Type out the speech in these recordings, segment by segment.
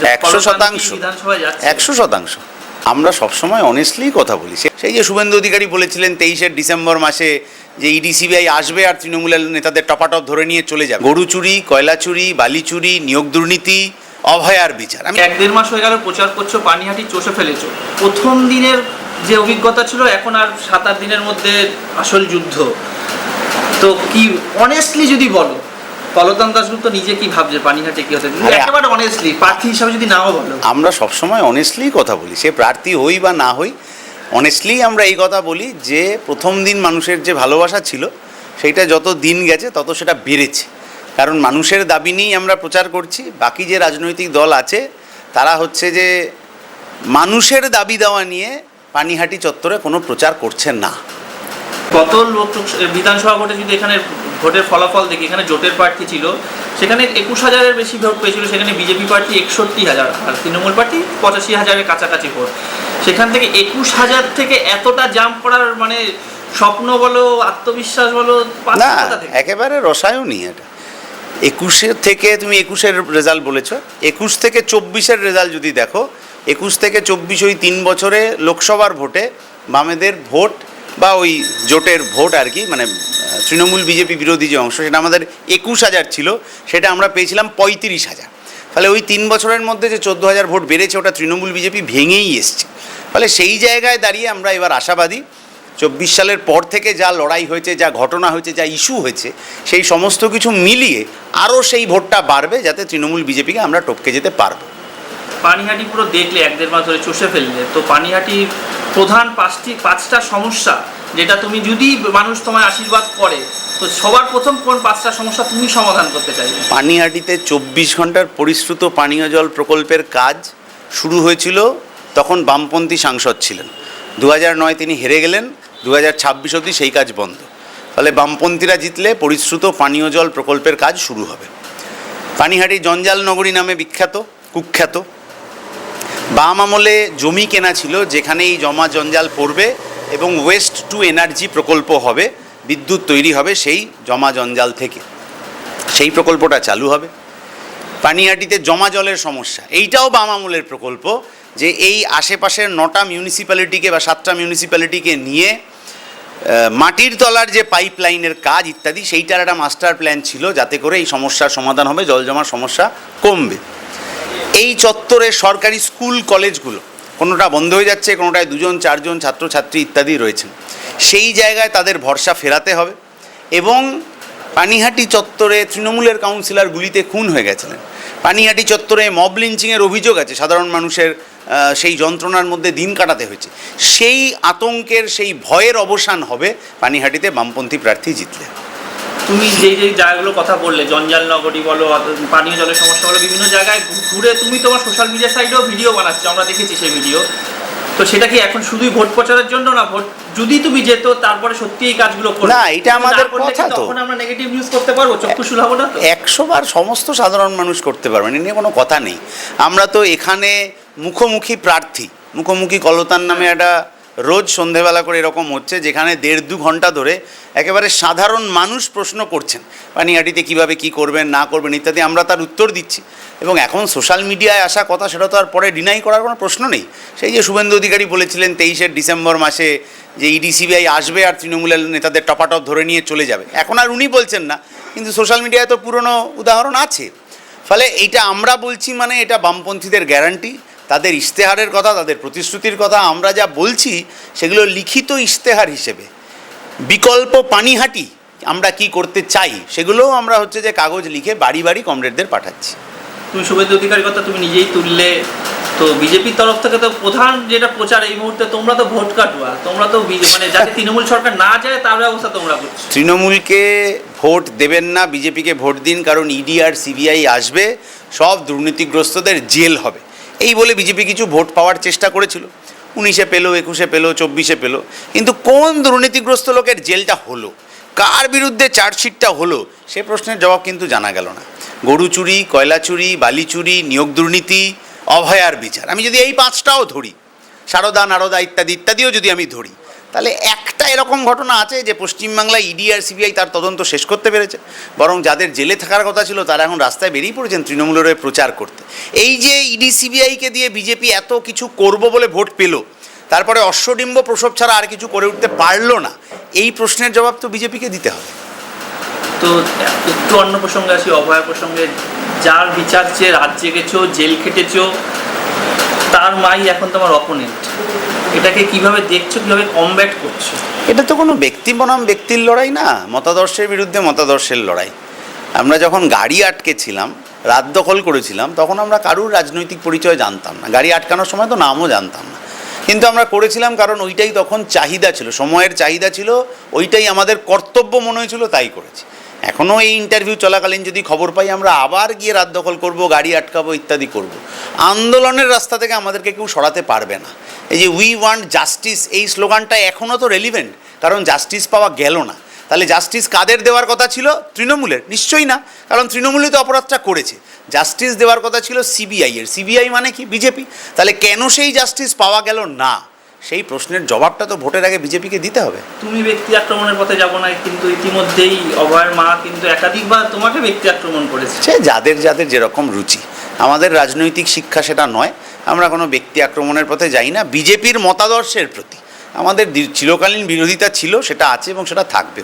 100%। আমরা সবসময় অনেস্টলি কথা বলি। সেই যে শুভেন্দু অধিকারী বলেছিলেন 23শে ডিসেম্বর মাসে যে ইডি সিবিআই আসবে আর তৃণমূলের নেতাদের টপাটপ ধরে নিয়ে চলে যাবে, গরু চুরি, কয়লা চুরি, বালি চুরি, নিয়োগ দুর্নীতি, অভয়ার বিচার। আমি 1-1.5 মাস হয়ে গেল প্রচার করছো, পানিহাটি চষে ফেলেছো। প্রথম দিনের যে অভিজ্ঞতা ছিল, এখন আর 7-8 দিনের মধ্যে আসল যুদ্ধ। তো কি অনেস্টলি যদি বলো, পলতন দাশগুপ্ত নিজে কি ভাবছে পানিহাটে কি হতে, একেবারে অনেস্টলি প্রার্থী হিসাবে যদি নাও বলো। আমরা সবসময় অনেস্টলি কথা বলি, সে প্রার্থী হই বা না হই, অনেস্টলি আমরা এই কথা বলি যে প্রথম দিন মানুষের যে ভালোবাসা ছিল সেইটা যত দিন গেছে তত সেটা বেড়েছে। কারণ মানুষের দাবি নিয়েই আমরা প্রচার করছি। বাকি যে রাজনৈতিক দল আছে তারা হচ্ছে যে মানুষের দাবি দেওয়া নিয়ে পানিহাটি চত্বরে কোনো প্রচার করছেন না। গত বিধানসভা ভোটে যদি এখানে ভোটের ফলাফল দেখি, এখানে জোটের প্রার্থী ছিল, সেখানে 21,000-এর বেশি ভোট পেয়েছিল। সেখানে বিজেপি প্রার্থী 61,000 আর তৃণমূল প্রার্থী 85,000-এর কাছাকাছি ভোট। সেখান থেকে 21,000 থেকে এতটা জাম্প করার মানে স্বপ্ন বলো, আত্মবিশ্বাস বলো, না একেবারে রসায়নই এটা। 21 থেকে তুমি 21-এর রেজাল্ট বলেছ, 21 থেকে 24-এর রেজাল্ট যদি দেখো, 21 থেকে 24 ওই 3 বছরে লোকসভার ভোটে বামেদের ভোট বা ওই জোটের ভোট আর কি, মানে তৃণমূল বিজেপি বিরোধী যে অংশ, সেটা আমাদের 21,000 ছিল, সেটা আমরা পেয়েছিলাম 35,000। তাহলে ওই 3 বছরের মধ্যে যে 14,000 ভোট বেড়েছে ওটা তৃণমূল বিজেপি ভেঙেই এসছে। ফলে সেই জায়গায় দাঁড়িয়ে আমরা এবার আশাবাদী 24 সালের পর থেকে যা লড়াই হয়েছে, যা ঘটনা হয়েছে, যা ইস্যু হয়েছে, সেই সমস্ত কিছু মিলিয়ে আরও সেই ভোটটা বাড়বে, যাতে তৃণমূল বিজেপিকে আমরা টপকে যেতে পারবো। পানিহাটি পুরো দেখলে 1-1.5 মাস ধরে চষে ফেললে, তো পানিহাটির প্রধান 5টা সমস্যা যেটা তুমি যদি মানুষ তোমায় আশীর্বাদ করে, তো সবার প্রথম কোন 5টা সমস্যা তুমি সমাধান করতে চাইবে? পানিহাটিতে 24 ঘন্টার পরিশ্রুত পানীয় জল প্রকল্পের কাজ শুরু হয়েছিল, তখন বামপন্থী সাংসদ ছিলেন। 2009 তিনি হেরে গেলেন, 2026 অবধি সেই কাজ বন্ধ। ফলে বামপন্থীরা জিতলে পরিশ্রুত পানীয় জল প্রকল্পের কাজ শুরু হবে। পানিহাটি জঞ্জাল নগরী নামে বিখ্যাত, কুখ্যাত। বাম আমলে জমি কেনা ছিল যেখানেই জমা জঞ্জাল পড়বে এবং ওয়েস্ট টু এনার্জি প্রকল্প হবে, বিদ্যুৎ তৈরি হবে সেই জমা জঞ্জাল থেকে। সেই প্রকল্পটা চালু হবে। পানিহাটিতে জমা জলের সমস্যা, এইটাও বাম আমলের প্রকল্প, যে এই আশেপাশের 9টা মিউনিসিপ্যালিটিকে বা 7টা মিউনিসিপ্যালিটিকে নিয়ে মাটির তলার যে পাইপ লাইনের কাজ ইত্যাদি, সেইটার একটা মাস্টার প্ল্যান ছিল, যাতে করে এই সমস্যার সমাধান হবে, জল জমার সমস্যা কমবে। এই চত্বরে সরকারি স্কুল কলেজগুলো কোনোটা বন্ধ হয়ে যাচ্ছে, কোনোটায় 2-4 ছাত্রছাত্রী ইত্যাদি রয়েছেন, সেই জায়গায় তাদের ভরসা ফেরাতে হবে। এবং পানিহাটি চত্বরে তৃণমূলের কাউন্সিলর গুলিতে খুন হয়ে গেছিলেন। পানিহাটি চত্বরে মব লিঞ্চিংয়ের অভিযোগ আছে, সাধারণ মানুষের সেই যন্ত্রণার মধ্যে দিন কাটাতে হয়েছে। সেই আতঙ্কের, সেই ভয়ের অবসান হবে পানিহাটিতে বামপন্থী প্রার্থী জিতলে। তুমি যেই জায়গাগুলো কথা বললে, জঞ্জাল নগরী বলো, পানীয় জলের সমস্যা বলো, বিভিন্ন জায়গায় ঘুরে তুমি তোমার সোশ্যাল মিডিয়া সাইটেও ভিডিও বানাচ্ছ, আমরা দেখেছি সেই ভিডিও। তো সেটা কি এখন শুধুই ভোট প্রচারের জন্য না, ভোট যদি তুমি যেত তারপরে সত্যি এই কাজগুলো করো না, এটা আমাদের কথা, তো তখন আমরা নেগেটিভ নিউজ করতে পারবো, চক্ষুশূল হবো না? তো 100 বার সমস্ত সাধারণ মানুষ করতে পারবেন, এ নিয়ে কোনো কথা নেই। আমরা তো এখানে মুখোমুখি প্রার্থী, মুখোমুখি কলতান নামে একটা রোজ সন্ধেবেলা করে এরকম হচ্ছে, যেখানে 1.5-2 ঘন্টা ধরে একেবারে সাধারণ মানুষ প্রশ্ন করছেন পানিহাটিতে কীভাবে কী করবেন না করবেন ইত্যাদি, আমরা তার উত্তর দিচ্ছি। এবং এখন সোশ্যাল মিডিয়ায় আসা কথা, সেটা তো আর পরে ডিনাই করার কোনো প্রশ্ন নেই। সেই যে শুভেন্দু অধিকারী বলেছিলেন 23শে ডিসেম্বর মাসে যে ইডি সিবিআই আসবে আর তৃণমূলের নেতাদের টপাটপ ধরে নিয়ে চলে যাবে, এখন আর উনি বলছেন না, কিন্তু সোশ্যাল মিডিয়ায় তো পুরনো উদাহরণ আছে। ফলে এইটা আমরা বলছি মানে এটা বামপন্থীদের গ্যারান্টি, তাদের ইশতেহারের কথা, তাদের প্রতিশ্রুতির কথা। আমরা যা বলছি সেগুলো লিখিত ইশতেহার হিসেবে। বিকল্প পানিহাটি আমরা কি করতে চাই সেগুলোও আমরা হচ্ছে যে কাগজ লিখে বাড়ি বাড়ি কমরেডদের পাঠাচ্ছি। তুমি শুভেন্দু অধিকারীর কথা তুমি নিজেই তুললে, তো বিজেপির তরফ থেকে তো প্রধান যেটা প্রচার এই মুহূর্তে, তোমরা তো ভোট কাটুয়া, তোমরা তো মানে যাতে তৃণমূল সরকার না যায় তার ব্যবস্থা তোমরা করছো। তৃণমূলকে ভোট দেবেন না, বিজেপিকে ভোট দিন, কারণ ইডি আর সিবিআই আসবে, সব দুর্নীতিগ্রস্তদের জেল হবে, এই বলে বিজেপি কিছু ভোট পাওয়ার চেষ্টা করেছিল। 19-এ পেলো, 21-এ পেলো, 24-এ পেলো, কিন্তু কোন দুর্নীতিগ্রস্ত লোকের জেলটা হলো, কার বিরুদ্ধে চার্জশিটটা হলো, সে প্রশ্নের জবাব কিন্তু জানা গেল না। গরু চুরি, কয়লা চুরি, বালি চুরি, নিয়োগ দুর্নীতি, অভয়ার বিচার, আমি যদি এই 5টাও ধরি, সারদা নারদা ইত্যাদি ইত্যাদিও যদি আমি ধরি, তাহলে একটা এরকম ঘটনা আছে যে পশ্চিমবাংলায় ইডি আর সিবিআই তার তদন্ত শেষ করতে পেরেছে, বরং যাদের জেলে থাকার কথা ছিল তারা এখন রাস্তায় বেরিয়ে পড়েছেন তৃণমূলের হয়ে প্রচার করতে। এই যে ইডি সিবিআইকে দিয়ে বিজেপি এত কিছু করব বলে ভোট পেল, তারপরে অশ্বডিম্ব প্রসব ছাড়া আর কিছু করে উঠতে পারলো না, এই প্রশ্নের জবাব তো বিজেপিকে দিতে হবে। তো একটু অন্য প্রসঙ্গে আসি, অভয়ার প্রসঙ্গে। যার বিচার চেয়ে রাত জেগেছো, জেল খেটেছো, তার মাই এখন তোমার অপোনেন্ট। এটাকে কিভাবে দেখছো, কিভাবে কমব্যাট করছো? এটা তো কোনো ব্যক্তি বনাম ব্যক্তির লড়াই না, মতাদর্শের বিরুদ্ধে মতাদর্শের লড়াই। আমরা যখন গাড়ি আটকেছিলাম, রাত দখল করেছিলাম, তখন আমরা কারুর রাজনৈতিক পরিচয় জানতাম না, গাড়ি আটকানোর সময় তো নামও জানতাম না, কিন্তু আমরা করেছিলাম কারণ ওইটাই তখন চাহিদা ছিল, সময়ের চাহিদা ছিল, ওইটাই আমাদের কর্তব্য মনে হয়েছিল, তাই করেছি। এখনও এই ইন্টারভিউ চলাকালীন যদি খবর পাই আমরা আবার গিয়ে রাত দখল করব, গাড়ি আটকাবো, ইত্যাদি করব। আন্দোলনের রাস্তা থেকে আমাদেরকে কেউ সরাতে পারবে না। এই যে উই ওয়ান্ট জাস্টিস, এই স্লোগানটা এখনও তো রেলিভেন্ট, কারণ জাস্টিস পাওয়া গেল না। তাহলে জাস্টিস কাদের দেওয়ার কথা ছিল? তৃণমূলের? নিশ্চয়ই না, কারণ তৃণমূলই তো অপরাধটা করেছে। জাস্টিস দেওয়ার কথা ছিল সিবিআইয়ের। সিবিআই মানে কি? বিজেপি। তাহলে কেন সেই জাস্টিস পাওয়া গেল না, সেই প্রশ্নের জবাবটা তো ভোটের আগে বিজেপিকে দিতে হবে। তুমি ব্যক্তি আক্রমণের পথে যাবো না, কিন্তু ইতিমধ্যেই অভয়ের মা কিন্তু একাধিকবার তোমাকে ব্যক্তি আক্রমণ করেছে। সে যাদের যাদের যেরকম রুচি, আমাদের রাজনৈতিক শিক্ষা সেটা নয়, আমরা কোনো ব্যক্তি আক্রমণের পথে যাই না। বিজেপির মতাদর্শের প্রতি আমাদের চিরকালীন বিরোধিতা ছিল, সেটা আছে এবং সেটা থাকবে।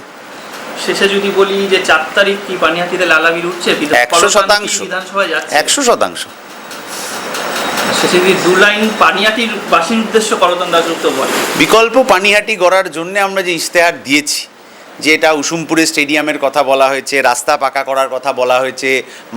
শেষে যদি বলি যে 4 তারিখ কি পানিহাটিতে লালাবির উঠছে? 100%। বিধানসভায় যাচ্ছে 100%। শেষে যদি 2 লাইন পানিহাটির বাসীর উদ্দেশ্য করতন দাশগুপ্ত বলে। বিকল্প পানিহাটি গড়ার জন্য আমরা যে ইশতেহার দিয়েছি, যে এটা উসুমপুরে স্টেডিয়ামের কথা বলা হয়েছে, রাস্তা পাকা করার কথা বলা হয়েছে,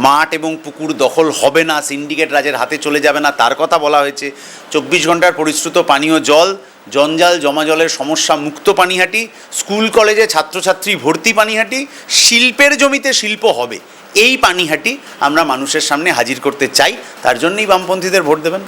মাঠ এবং পুকুর দখল হবে না, সিন্ডিকেট রাজের হাতে চলে যাবে না, তার কথা বলা হয়েছে, 24 ঘন্টার পরিশ্রুত পানীয় জল, জঞ্জাল জমা জলের সমস্যা মুক্ত পানিহাটি, স্কুল কলেজে ছাত্রছাত্রী ভর্তি পানিহাটি, শিল্পের জমিতে শিল্প হবে, এই পানিহাটি আমরা মানুষের সামনে হাজির করতে চাই। তার জন্যই বামপন্থীদের ভোট দেবেন।